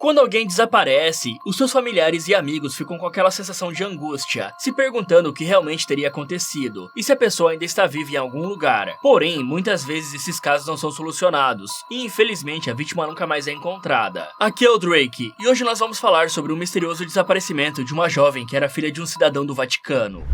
Quando alguém desaparece, os seus familiares e amigos ficam com aquela sensação de angústia, se perguntando o que realmente teria acontecido e se a pessoa ainda está viva em algum lugar. Porém, muitas vezes esses casos não são solucionados e infelizmente a vítima nunca mais é encontrada. Aqui é o Drake e hoje nós vamos falar sobre o misterioso desaparecimento de uma jovem que era filha de um cidadão do Vaticano.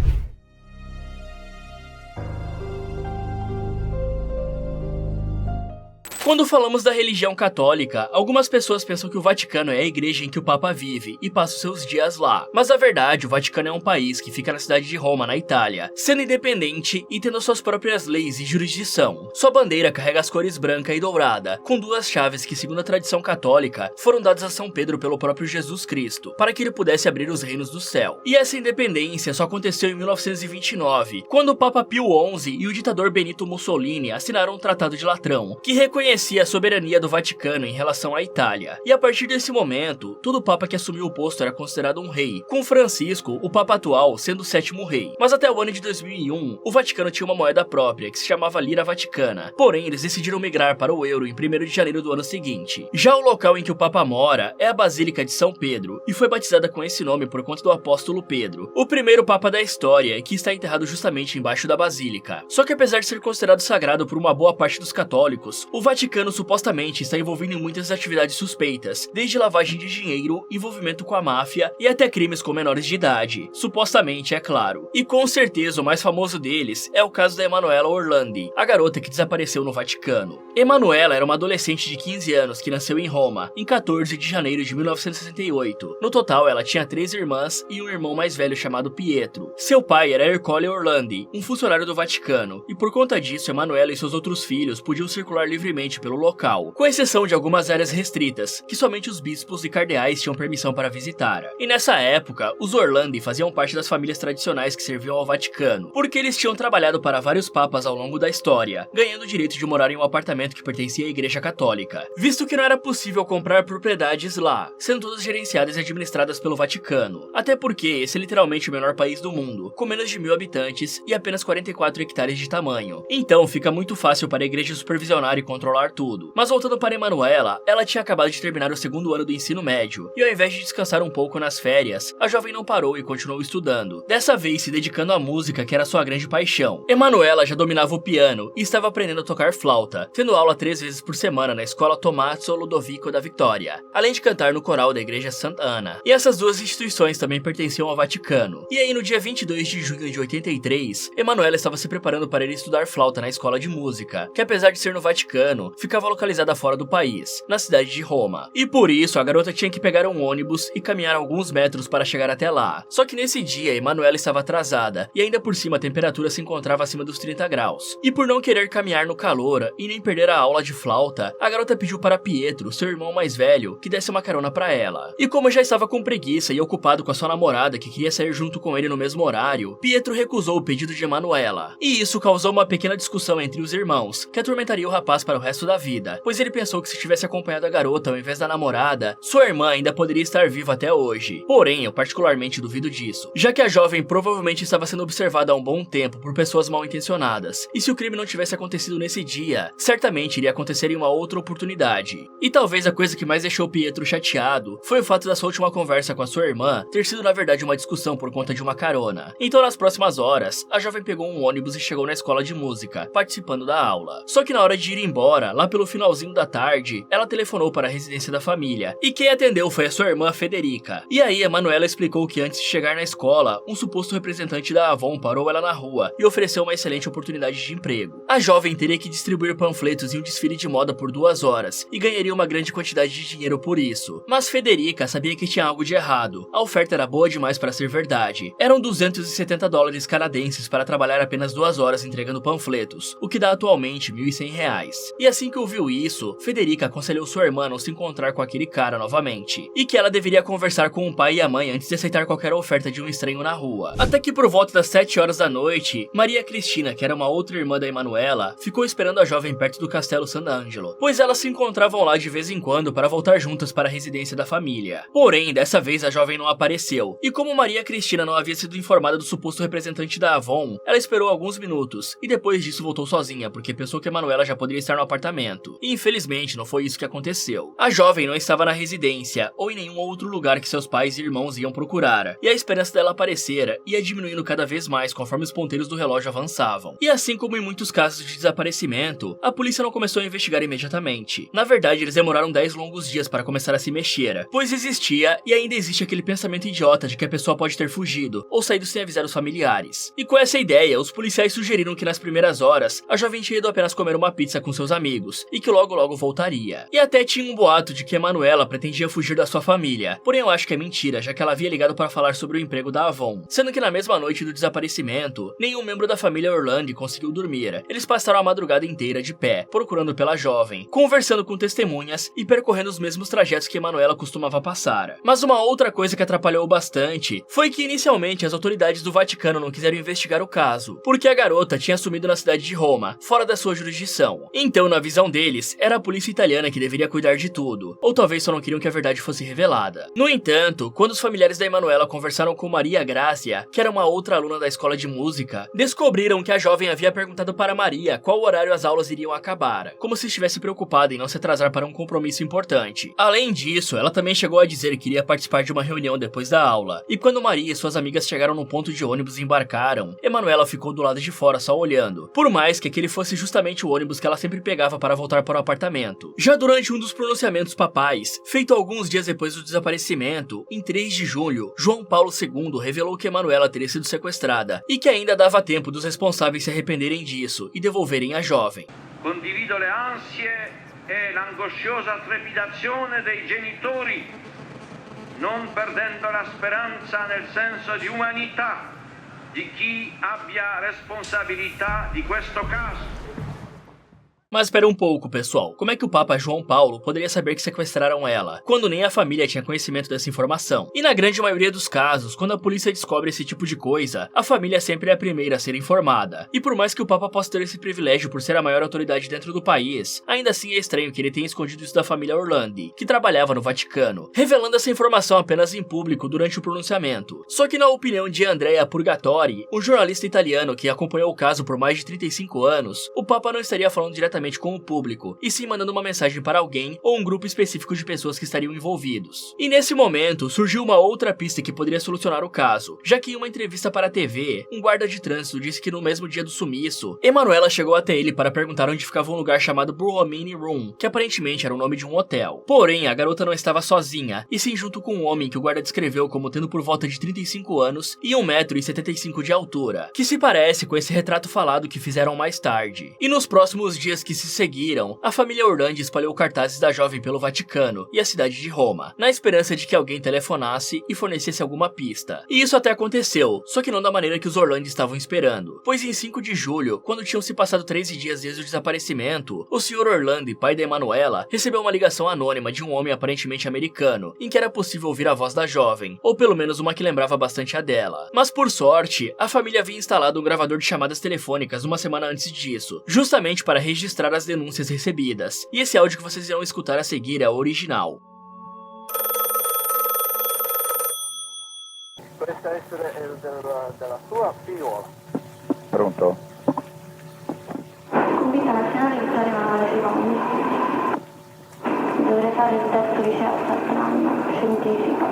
Quando falamos da religião católica, algumas pessoas pensam que o Vaticano é a igreja em que o Papa vive e passa os seus dias lá. Mas na verdade, o Vaticano é um país que fica na cidade de Roma, na Itália, sendo independente e tendo suas próprias leis e jurisdição. Sua bandeira carrega as cores branca e dourada, com duas chaves que, segundo a tradição católica, foram dadas a São Pedro pelo próprio Jesus Cristo, para que ele pudesse abrir os reinos do céu. E essa independência só aconteceu em 1929, quando o Papa Pio XI e o ditador Benito Mussolini assinaram o Tratado de Latrão, que reconhecia a soberania do Vaticano em relação à Itália. E a partir desse momento, todo papa que assumiu o posto era considerado um rei, com Francisco, o papa atual, sendo o sétimo rei. Mas até o ano de 2001, o Vaticano tinha uma moeda própria, que se chamava Lira Vaticana. Porém, eles decidiram migrar para o euro em 1º de janeiro do ano seguinte. Já o local em que o papa mora é a Basílica de São Pedro, e foi batizada com esse nome por conta do apóstolo Pedro, o primeiro papa da história, que está enterrado justamente embaixo da basílica. Só que apesar de ser considerado sagrado por uma boa parte dos católicos, o Vaticano supostamente está envolvido em muitas atividades suspeitas, desde lavagem de dinheiro, envolvimento com a máfia e até crimes com menores de idade. Supostamente, é claro. E com certeza o mais famoso deles é o caso da Emanuela Orlandi, a garota que desapareceu no Vaticano. Emanuela era uma adolescente de 15 anos que nasceu em Roma, em 14 de janeiro de 1968. No total, ela tinha 3 irmãs e um irmão mais velho chamado Pietro. Seu pai era Ercole Orlandi, um funcionário do Vaticano, e por conta disso, Emanuela e seus outros filhos podiam circular livremente pelo local, com exceção de algumas áreas restritas, que somente os bispos e cardeais tinham permissão para visitar. E nessa época, os Orlandi faziam parte das famílias tradicionais que serviam ao Vaticano, porque eles tinham trabalhado para vários papas ao longo da história, ganhando o direito de morar em um apartamento que pertencia à Igreja Católica, visto que não era possível comprar propriedades lá, sendo todas gerenciadas e administradas pelo Vaticano. Até porque esse é literalmente o menor país do mundo, com menos de 1000 habitantes e apenas 44 hectares de tamanho. Então fica muito fácil para a igreja supervisionar e controlar tudo. Mas voltando para Emanuela, ela tinha acabado de terminar o 2º ano do ensino médio, e ao invés de descansar um pouco nas férias, a jovem não parou e continuou estudando, dessa vez se dedicando à música que era sua grande paixão. Emanuela já dominava o piano e estava aprendendo a tocar flauta, tendo aula 3 vezes por semana na escola Tommaso Ludovico da Vitória, além de cantar no coral da igreja Santa Ana. E essas duas instituições também pertenciam ao Vaticano. E aí no dia 22 de junho de 83, Emanuela estava se preparando para ir estudar flauta na escola de música, que apesar de ser no Vaticano, ficava localizada fora do país, na cidade de Roma. E por isso, a garota tinha que pegar um ônibus e caminhar alguns metros para chegar até lá. Só que nesse dia, Emanuela estava atrasada, e ainda por cima a temperatura se encontrava acima dos 30 graus. E por não querer caminhar no calor e nem perder a aula de flauta, a garota pediu para Pietro, seu irmão mais velho, que desse uma carona para ela. E como já estava com preguiça e ocupado com a sua namorada que queria sair junto com ele no mesmo horário, Pietro recusou o pedido de Emanuela. E isso causou uma pequena discussão entre os irmãos, que atormentaria o rapaz para o resto da vida, pois ele pensou que se tivesse acompanhado a garota ao invés da namorada, sua irmã ainda poderia estar viva até hoje. Porém, eu particularmente duvido disso, já que a jovem provavelmente estava sendo observada há um bom tempo por pessoas mal intencionadas, e se o crime não tivesse acontecido nesse dia, certamente iria acontecer em uma outra oportunidade. E talvez a coisa que mais deixou Pietro chateado foi o fato da sua última conversa com a sua irmã ter sido na verdade uma discussão por conta de uma carona. Então nas próximas horas, a jovem pegou um ônibus e chegou na escola de música, participando da aula. Só que na hora de ir embora, lá pelo finalzinho da tarde, ela telefonou para a residência da família, e quem atendeu foi a sua irmã Federica. E aí, a Manuela explicou que antes de chegar na escola, um suposto representante da Avon parou ela na rua e ofereceu uma excelente oportunidade de emprego. A jovem teria que distribuir panfletos em um desfile de moda por 2 horas, e ganharia uma grande quantidade de dinheiro por isso. Mas Federica sabia que tinha algo de errado. A oferta era boa demais para ser verdade. Eram 270 dólares canadenses para trabalhar apenas 2 horas entregando panfletos, o que dá atualmente R$ 1.100. E assim que ouviu isso, Federica aconselhou sua irmã a não se encontrar com aquele cara novamente, e que ela deveria conversar com o pai e a mãe antes de aceitar qualquer oferta de um estranho na rua. Até que por volta das 7 horas da noite, Maria Cristina, que era uma outra irmã da Emanuela, ficou esperando a jovem perto do Castelo Sant'Angelo, pois elas se encontravam lá de vez em quando para voltar juntas para a residência da família. Porém, dessa vez a jovem não apareceu, e como Maria Cristina não havia sido informada do suposto representante da Avon, ela esperou alguns minutos, e depois disso voltou sozinha, porque pensou que Emanuela já poderia estar no apartamento apartamento. E infelizmente não foi isso que aconteceu. A jovem não estava na residência ou em nenhum outro lugar que seus pais e irmãos iam procurar, e a esperança dela aparecer ia diminuindo cada vez mais conforme os ponteiros do relógio avançavam. E assim como em muitos casos de desaparecimento, a polícia não começou a investigar imediatamente. Na verdade, eles demoraram 10 longos dias para começar a se mexer, pois existia e ainda existe aquele pensamento idiota de que a pessoa pode ter fugido ou saído sem avisar os familiares. E com essa ideia, os policiais sugeriram que nas primeiras horas, a jovem tinha ido apenas comer uma pizza com seus amigos, e que logo voltaria. E até tinha um boato de que Emanuela pretendia fugir da sua família, porém eu acho que é mentira, já que ela havia ligado para falar sobre o emprego da Avon, sendo que na mesma noite do desaparecimento, nenhum membro da família Orlandi conseguiu dormir. Eles passaram a madrugada inteira de pé, procurando pela jovem, conversando com testemunhas e percorrendo os mesmos trajetos que Emanuela costumava passar. Mas uma outra coisa que atrapalhou bastante foi que inicialmente as autoridades do Vaticano não quiseram investigar o caso, porque a garota tinha sumido na cidade de Roma, fora da sua jurisdição. Então, na visão deles, era a polícia italiana que deveria cuidar de tudo, ou talvez só não queriam que a verdade fosse revelada. No entanto, quando os familiares da Emanuela conversaram com Maria Grazia, que era uma outra aluna da escola de música, descobriram que a jovem havia perguntado para Maria qual horário as aulas iriam acabar, como se estivesse preocupada em não se atrasar para um compromisso importante. Além disso, ela também chegou a dizer que iria participar de uma reunião depois da aula, e quando Maria e suas amigas chegaram no ponto de ônibus e embarcaram, Emanuela ficou do lado de fora só olhando, por mais que aquele fosse justamente o ônibus que ela sempre pegava para voltar para o apartamento. Já durante um dos pronunciamentos papais, feito alguns dias depois do desaparecimento, em 3 de julho, João Paulo II revelou que Emanuela teria sido sequestrada e que ainda dava tempo dos responsáveis se arrependerem disso e devolverem a jovem. Condivido le ansie e l'angosciosa trepidazione dei genitori, non perdendo la speranza nel senso di umanità di chi abbia responsabilità di questo caso. Mas espera um pouco, pessoal. Como é que o Papa João Paulo poderia saber que sequestraram ela, quando nem a família tinha conhecimento dessa informação? E na grande maioria dos casos, quando a polícia descobre esse tipo de coisa, a família sempre é a primeira a ser informada. E por mais que o Papa possa ter esse privilégio por ser a maior autoridade dentro do país, ainda assim é estranho que ele tenha escondido isso da família Orlandi, que trabalhava no Vaticano, revelando essa informação apenas em público durante o pronunciamento. Só que na opinião de Andrea Purgatori, um jornalista italiano que acompanhou o caso por mais de 35 anos, o Papa não estaria falando diretamente com o público, e sim mandando uma mensagem para alguém ou um grupo específico de pessoas que estariam envolvidos. E nesse momento, surgiu uma outra pista que poderia solucionar o caso, já que em uma entrevista para a TV, um guarda de trânsito disse que no mesmo dia do sumiço, Emanuela chegou até ele para perguntar onde ficava um lugar chamado Bromini Room, que aparentemente era o nome de um hotel. Porém, a garota não estava sozinha, e sim junto com um homem que o guarda descreveu como tendo por volta de 35 anos e 1,75 m de altura, que se parece com esse retrato falado que fizeram mais tarde. E nos próximos dias que se seguiram, a família Orlandi espalhou cartazes da jovem pelo Vaticano e a cidade de Roma, na esperança de que alguém telefonasse e fornecesse alguma pista. E isso até aconteceu, só que não da maneira que os Orlandi estavam esperando, pois em 5 de julho, quando tinham se passado 13 dias desde o desaparecimento, o Sr. Orlandi, pai da Emanuela, recebeu uma ligação anônima de um homem aparentemente americano, em que era possível ouvir a voz da jovem, ou pelo menos uma que lembrava bastante a dela. Mas por sorte, a família havia instalado um gravador de chamadas telefônicas uma semana antes disso, justamente para registrar as denúncias recebidas, e esse áudio que vocês irão escutar a seguir é o original. Questa essere della sua figliola. Pronto? Convinta nazionale che saremo alle seconde. Dovrei fare il terzo liceo quest'anno, scientifico.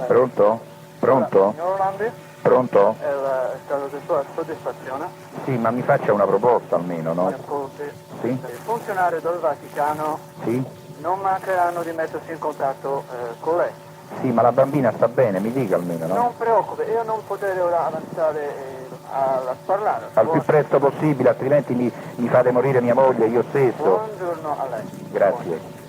Pronto? Pronto? Signor Orlandi? Pronto? È stato di sua soddisfazione? Sì, ma mi faccia una proposta almeno, Mi no? ascolti. Sì? I funzionari del Vaticano Sì? non mancheranno di mettersi in contatto con lei. Sì, ma la bambina sta bene, mi dica almeno, no? Non preoccupi, io non potrei ora avanzare a parlare. Al più presto possibile, altrimenti mi fate morire mia moglie, io stesso. Buongiorno a lei. Grazie.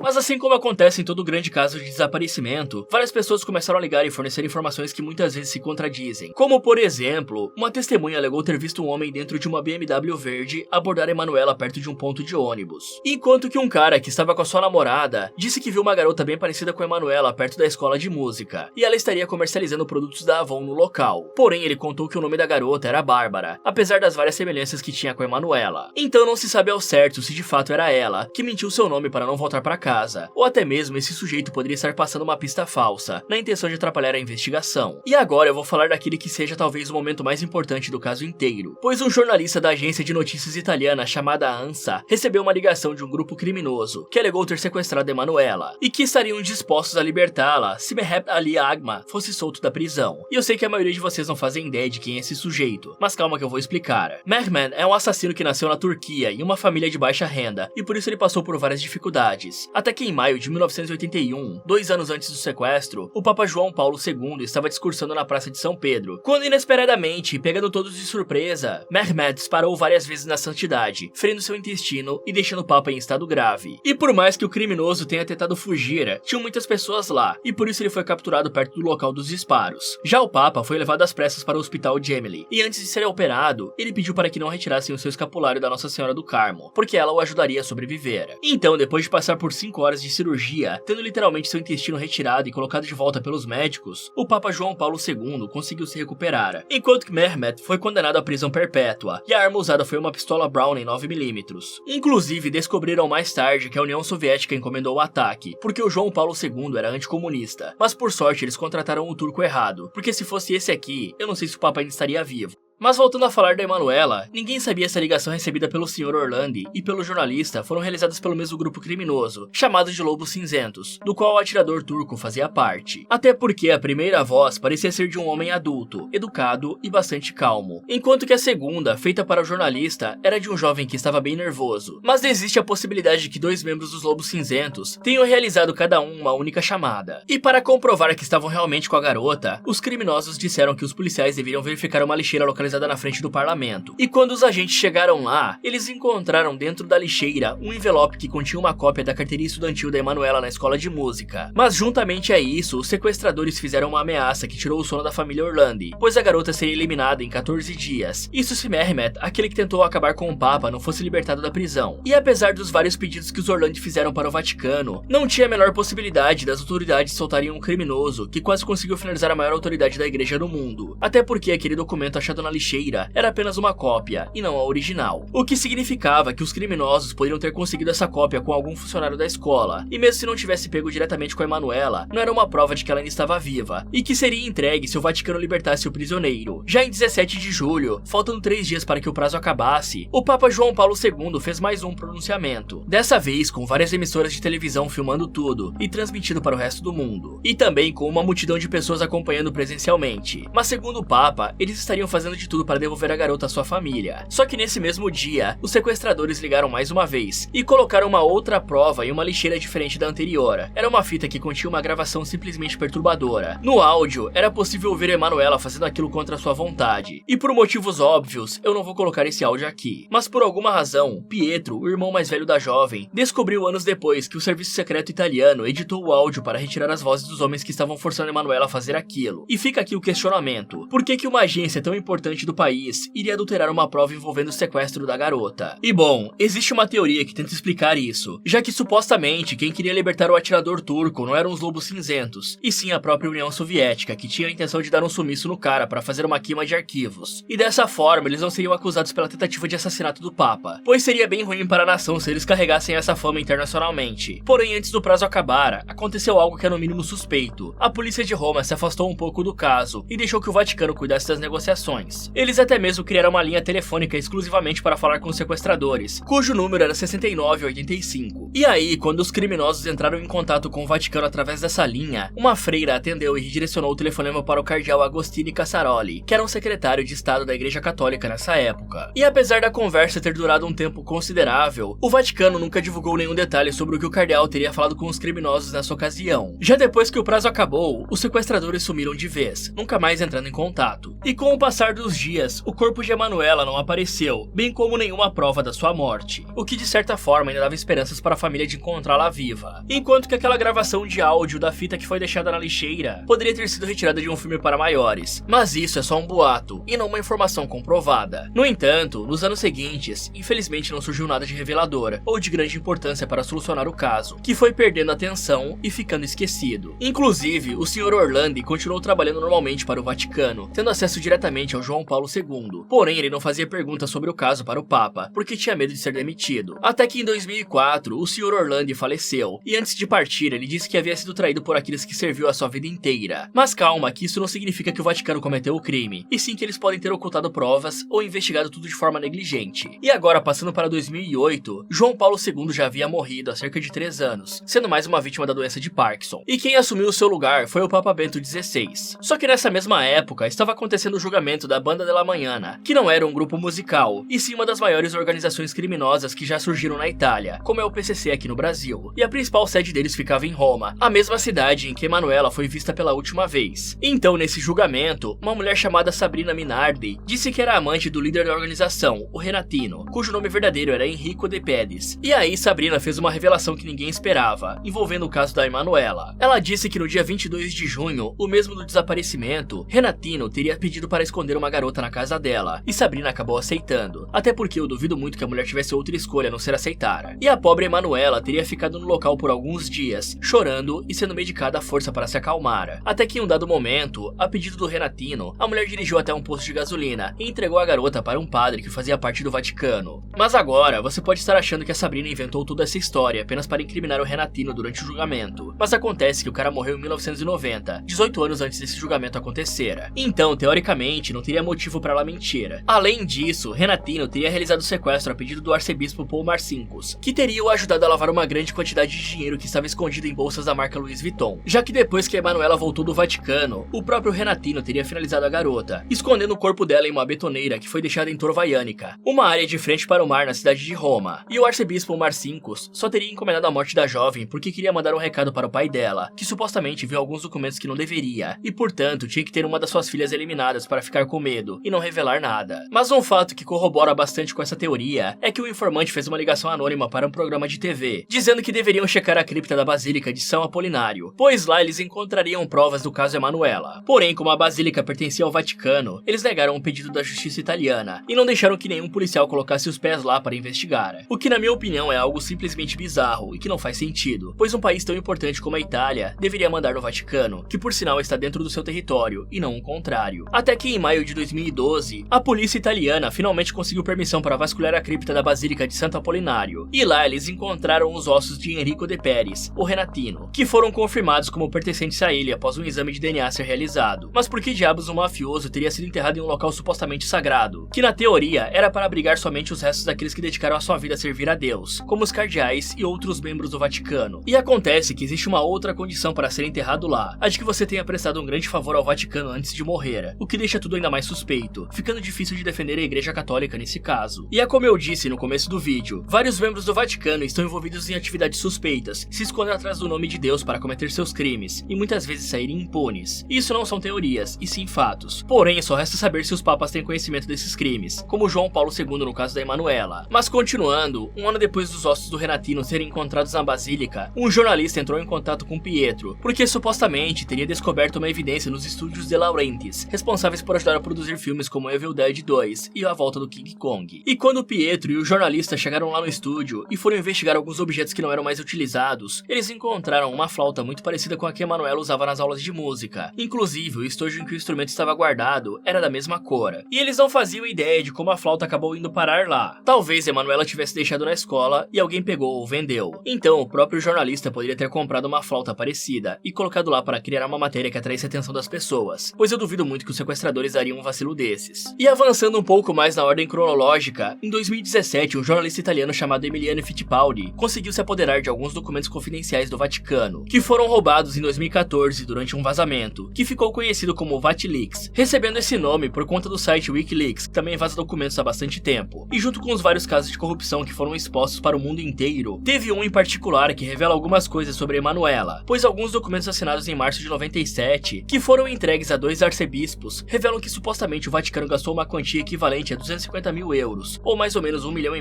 Mas assim como acontece em todo grande caso de desaparecimento, várias pessoas começaram a ligar e fornecer informações que muitas vezes se contradizem. Como por exemplo, uma testemunha alegou ter visto um homem dentro de uma BMW verde abordar Emanuela perto de um ponto de ônibus. Enquanto que um cara que estava com a sua namorada disse que viu uma garota bem parecida com Emanuela perto da escola de música, e ela estaria comercializando produtos da Avon no local. Porém, ele contou que o nome da garota era Bárbara, apesar das várias semelhanças que tinha com Emanuela. Então não se sabe ao certo se de fato era ela que mentiu seu nome para não voltar para casa, ou até mesmo esse sujeito poderia estar passando uma pista falsa, na intenção de atrapalhar a investigação. E agora eu vou falar daquele que seja talvez o momento mais importante do caso inteiro, pois um jornalista da agência de notícias italiana chamada ANSA recebeu uma ligação de um grupo criminoso que alegou ter sequestrado Emanuela, e que estariam dispostos a libertá-la se Mehmet Ali Agma fosse solto da prisão. E eu sei que a maioria de vocês não fazem ideia de quem é esse sujeito, mas calma que eu vou explicar. Mehmet é um assassino que nasceu na Turquia em uma família de baixa renda, e por isso ele passou por várias dificuldades. Até que em maio de 1981, 2 anos antes do sequestro, o Papa João Paulo II estava discursando na Praça de São Pedro, quando inesperadamente, pegando todos de surpresa, Mehmet disparou várias vezes na santidade, ferindo seu intestino e deixando o Papa em estado grave. E por mais que o criminoso tenha tentado fugir, tinham muitas pessoas lá, e por isso ele foi capturado perto do local dos disparos. Já o Papa foi levado às pressas para o hospital Gemelli, e antes de ser operado, ele pediu para que não retirassem o seu escapulário da Nossa Senhora do Carmo, porque ela o ajudaria a sobreviver. Então, depois de passar por 5 horas de cirurgia, tendo literalmente seu intestino retirado e colocado de volta pelos médicos, o Papa João Paulo II conseguiu se recuperar, enquanto que Mehmet foi condenado à prisão perpétua, e a arma usada foi uma pistola Browning 9mm. Inclusive, descobriram mais tarde que a União Soviética encomendou o ataque, porque o João Paulo II era anticomunista, mas por sorte eles contrataram o turco errado, porque se fosse esse aqui, eu não sei se o Papa ainda estaria vivo. Mas voltando a falar da Emanuela, ninguém sabia se a ligação recebida pelo Sr. Orlandi e pelo jornalista foram realizadas pelo mesmo grupo criminoso, chamado de Lobos Cinzentos, do qual o atirador turco fazia parte. Até porque a primeira voz parecia ser de um homem adulto, educado e bastante calmo, enquanto que a segunda, feita para o jornalista, era de um jovem que estava bem nervoso. Mas existe a possibilidade de que 2 membros dos Lobos Cinzentos tenham realizado cada um uma única chamada. E para comprovar que estavam realmente com a garota, os criminosos disseram que os policiais deveriam verificar uma lixeira localizada na frente do parlamento. E quando os agentes chegaram lá, eles encontraram dentro da lixeira um envelope que continha uma cópia da carteirinha estudantil da Emanuela na escola de música. Mas juntamente a isso, os sequestradores fizeram uma ameaça que tirou o sono da família Orlandi, pois a garota seria eliminada em 14 dias. Isso se Mehmet, aquele que tentou acabar com o Papa, não fosse libertado da prisão. E apesar dos vários pedidos que os Orlandi fizeram para o Vaticano, não tinha a menor possibilidade das autoridades soltarem um criminoso que quase conseguiu finalizar a maior autoridade da igreja no mundo. Até porque aquele documento achado na lixeira era apenas uma cópia e não a original, o que significava que os criminosos poderiam ter conseguido essa cópia com algum funcionário da escola, e mesmo se não tivesse pego diretamente com a Emanuela, não era uma prova de que ela ainda estava viva, e que seria entregue se o Vaticano libertasse o prisioneiro. Já em 17 de julho, faltando 3 dias para que o prazo acabasse, o Papa João Paulo II fez mais um pronunciamento, dessa vez com várias emissoras de televisão filmando tudo e transmitindo para o resto do mundo, e também com uma multidão de pessoas acompanhando presencialmente. Mas segundo o Papa, eles estariam fazendo de tudo para devolver a garota à sua família. Só que nesse mesmo dia, os sequestradores ligaram mais uma vez e colocaram uma outra prova em uma lixeira diferente da anterior. Era uma fita que continha uma gravação simplesmente perturbadora. No áudio, era possível ouvir Emanuela fazendo aquilo contra sua vontade. E por motivos óbvios, eu não vou colocar esse áudio aqui. Mas por alguma razão, Pietro, o irmão mais velho da jovem, descobriu anos depois que o serviço secreto italiano editou o áudio para retirar as vozes dos homens que estavam forçando Emanuela a fazer aquilo. E fica aqui o questionamento: por que uma agência tão importante do país iria adulterar uma prova envolvendo o sequestro da garota? E bom, existe uma teoria que tenta explicar isso, já que supostamente quem queria libertar o atirador turco não eram os Lobos Cinzentos, e sim a própria União Soviética, que tinha a intenção de dar um sumiço no cara para fazer uma queima de arquivos. E dessa forma, eles não seriam acusados pela tentativa de assassinato do Papa, pois seria bem ruim para a nação se eles carregassem essa fama internacionalmente. Porém, antes do prazo acabar, aconteceu algo que é no mínimo suspeito. A polícia de Roma se afastou um pouco do caso e deixou que o Vaticano cuidasse das negociações. Eles até mesmo criaram uma linha telefônica exclusivamente para falar com os sequestradores, cujo número era 6985. E aí, quando os criminosos entraram em contato com o Vaticano através dessa linha, uma freira atendeu e redirecionou o telefonema para o cardeal Agostini Casaroli, que era um secretário de Estado da Igreja Católica nessa época. E apesar da conversa ter durado um tempo considerável, o Vaticano nunca divulgou nenhum detalhe sobre o que o cardeal teria falado com os criminosos nessa ocasião. Já depois que o prazo acabou, os sequestradores sumiram de vez, nunca mais entrando em contato. E com o passar dos dias, o corpo de Emanuela não apareceu, bem como nenhuma prova da sua morte, o que de certa forma ainda dava esperanças para a família de encontrá-la viva. Enquanto que aquela gravação de áudio da fita que foi deixada na lixeira poderia ter sido retirada de um filme para maiores, mas isso é só um boato e não uma informação comprovada. No entanto, nos anos seguintes, infelizmente não surgiu nada de revelador ou de grande importância para solucionar o caso, que foi perdendo atenção e ficando esquecido. Inclusive, o Sr. Orlandi continuou trabalhando normalmente para o Vaticano, tendo acesso diretamente ao João João Paulo II. Porém, ele não fazia perguntas sobre o caso para o Papa, porque tinha medo de ser demitido. Até que em 2004, o Sr. Orlandi faleceu, e antes de partir, ele disse que havia sido traído por aqueles que serviu a sua vida inteira. Mas calma, que isso não significa que o Vaticano cometeu o crime, e sim que eles podem ter ocultado provas ou investigado tudo de forma negligente. E agora, passando para 2008, João Paulo II já havia morrido há cerca de 3 anos, sendo mais uma vítima da doença de Parkinson. E quem assumiu o seu lugar foi o Papa Bento XVI. Só que nessa mesma época, estava acontecendo o julgamento da Banda della Manhana, que não era um grupo musical, e sim uma das maiores organizações criminosas que já surgiram na Itália, como é o PCC aqui no Brasil. E a principal sede deles ficava em Roma, a mesma cidade em que Emanuela foi vista pela última vez. Então, nesse julgamento, uma mulher chamada Sabrina Minardi disse que era amante do líder da organização, o Renatino, cujo nome verdadeiro era Enrico De Pedis. E aí Sabrina fez uma revelação que ninguém esperava, envolvendo o caso da Emanuela. Ela disse que no dia 22 de junho, o mesmo do desaparecimento, Renatino teria pedido para esconder uma garota na casa dela, e Sabrina acabou aceitando, até porque eu duvido muito que a mulher tivesse outra escolha a não ser aceitar. E a pobre Emanuela teria ficado no local por alguns dias, chorando e sendo medicada à força para se acalmar. Até que em um dado momento, a pedido do Renatino, a mulher dirigiu até um posto de gasolina e entregou a garota para um padre que fazia parte do Vaticano. Mas agora, você pode estar achando que a Sabrina inventou toda essa história apenas para incriminar o Renatino durante o julgamento. Mas acontece que o cara morreu em 1990, 18 anos antes desse julgamento acontecer. Então, teoricamente, não teria motivo para ela mentir. Além disso, Renatino teria realizado o sequestro a pedido do arcebispo Paul Marcinkus, que teria o ajudado a lavar uma grande quantidade de dinheiro que estava escondido em bolsas da marca Louis Vuitton. Já que depois que a Emanuela voltou do Vaticano, o próprio Renatino teria finalizado a garota, escondendo o corpo dela em uma betoneira que foi deixada em Tor Vaianica, uma área de frente para o mar na cidade de Roma. E o arcebispo Marcinkus só teria encomendado a morte da jovem porque queria mandar um recado para o pai dela, que supostamente viu alguns documentos que não deveria, e portanto tinha que ter uma das suas filhas eliminadas para ficar com medo e não revelar nada. Mas um fato que corrobora bastante com essa teoria é que o informante fez uma ligação anônima para um programa de TV, dizendo que deveriam checar a cripta da Basílica de São Apolinário, pois lá eles encontrariam provas do caso Emanuela. Porém, como a Basílica pertencia ao Vaticano, eles negaram um pedido da justiça italiana e não deixaram que nenhum policial colocasse os pés lá para investigar. O que na minha opinião é algo simplesmente bizarro e que não faz sentido, pois um país tão importante como a Itália deveria mandar no Vaticano, que por sinal está dentro do seu território, e não o contrário. Até que em maio de 2012, a polícia italiana finalmente conseguiu permissão para vasculhar a cripta da Basílica de Santo Apolinário, e lá eles encontraram os ossos de Enrico De Pedis, o Renatino, que foram confirmados como pertencentes a ele após um exame de DNA ser realizado. Mas por que diabos um mafioso teria sido enterrado em um local supostamente sagrado, que na teoria era para abrigar somente os restos daqueles que dedicaram a sua vida a servir a Deus, como os cardeais e outros membros do Vaticano? E acontece que existe uma outra condição para ser enterrado lá, a de que você tenha prestado um grande favor ao Vaticano antes de morrer, o que deixa tudo ainda mais suspeito, ficando difícil de defender a Igreja Católica nesse caso. E é como eu disse no começo do vídeo, vários membros do Vaticano estão envolvidos em atividades suspeitas, se escondem atrás do nome de Deus para cometer seus crimes, e muitas vezes saírem impunes. Isso não são teorias, e sim fatos. Porém, só resta saber se os papas têm conhecimento desses crimes, como João Paulo II no caso da Emanuela. Mas continuando, um ano depois dos ossos do Renatino serem encontrados na Basílica, um jornalista entrou em contato com Pietro, porque supostamente teria descoberto uma evidência nos estúdios De Laurentiis, responsáveis por ajudar a produzir filmes como Evil Dead 2 e A Volta do King Kong. E quando Pietro e o jornalista chegaram lá no estúdio e foram investigar alguns objetos que não eram mais utilizados, eles encontraram uma flauta muito parecida com a que Emanuela usava nas aulas de música. Inclusive, o estojo em que o instrumento estava guardado era da mesma cor. E eles não faziam ideia de como a flauta acabou indo parar lá. Talvez Emanuela tivesse deixado na escola e alguém pegou ou vendeu. Então, o próprio jornalista poderia ter comprado uma flauta parecida e colocado lá para criar uma matéria que atraísse a atenção das pessoas, pois eu duvido muito que os sequestradores dariam um vacilo desses. E avançando um pouco mais na ordem cronológica, em 2017, um jornalista italiano chamado Emiliano Fittipaldi conseguiu se apoderar de alguns documentos confidenciais do Vaticano, que foram roubados em 2014 durante um vazamento, que ficou conhecido como VatiLeaks, recebendo esse nome por conta do site Wikileaks, que também vaza documentos há bastante tempo. E junto com os vários casos de corrupção que foram expostos para o mundo inteiro, teve um em particular que revela algumas coisas sobre Emanuela, pois alguns documentos assinados em março de 97, que foram entregues a 2 arcebispos, revelam que supostamente o Vaticano gastou uma quantia equivalente a 250 mil euros, ou mais ou menos R$1,5 milhão,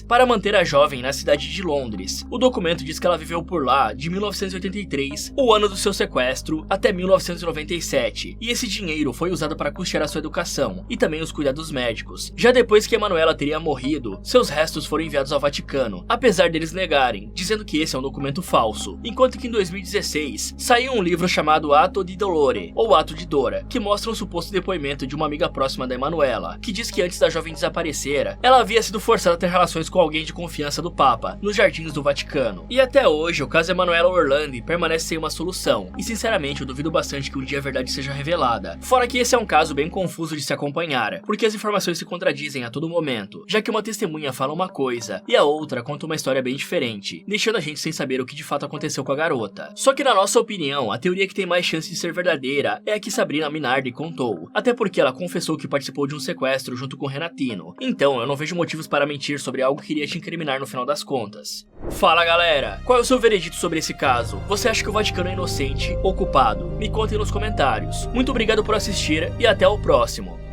para manter a jovem na cidade de Londres. O documento diz que ela viveu por lá de 1983, o ano do seu sequestro, até 1997, e esse dinheiro foi usado para custear a sua educação e também os cuidados médicos. Já depois que Emanuela teria morrido, seus restos foram enviados ao Vaticano, apesar deles negarem, dizendo que esse é um documento falso. Enquanto que em 2016, saiu um livro chamado Atto di Dolore, ou Ato de Dora, que mostra um suposto depoimento depoimento de uma amiga próxima da Emanuela, que diz que antes da jovem desaparecer, ela havia sido forçada a ter relações com alguém de confiança do Papa, nos jardins do Vaticano. E até hoje, o caso Emanuela Orlandi permanece sem uma solução, e sinceramente eu duvido bastante que um dia a verdade seja revelada. Fora que esse é um caso bem confuso de se acompanhar, porque as informações se contradizem a todo momento, já que uma testemunha fala uma coisa, e a outra conta uma história bem diferente, deixando a gente sem saber o que de fato aconteceu com a garota. Só que na nossa opinião, a teoria que tem mais chance de ser verdadeira é a que Sabrina Minardi contou, até porque ela confessou que participou de um sequestro junto com Renatino, então eu não vejo motivos para mentir sobre algo que iria te incriminar no final das contas. Fala galera, qual é o seu veredito sobre esse caso? Você acha que o Vaticano é inocente ou culpado? Me contem nos comentários. Muito obrigado por assistir e até o próximo.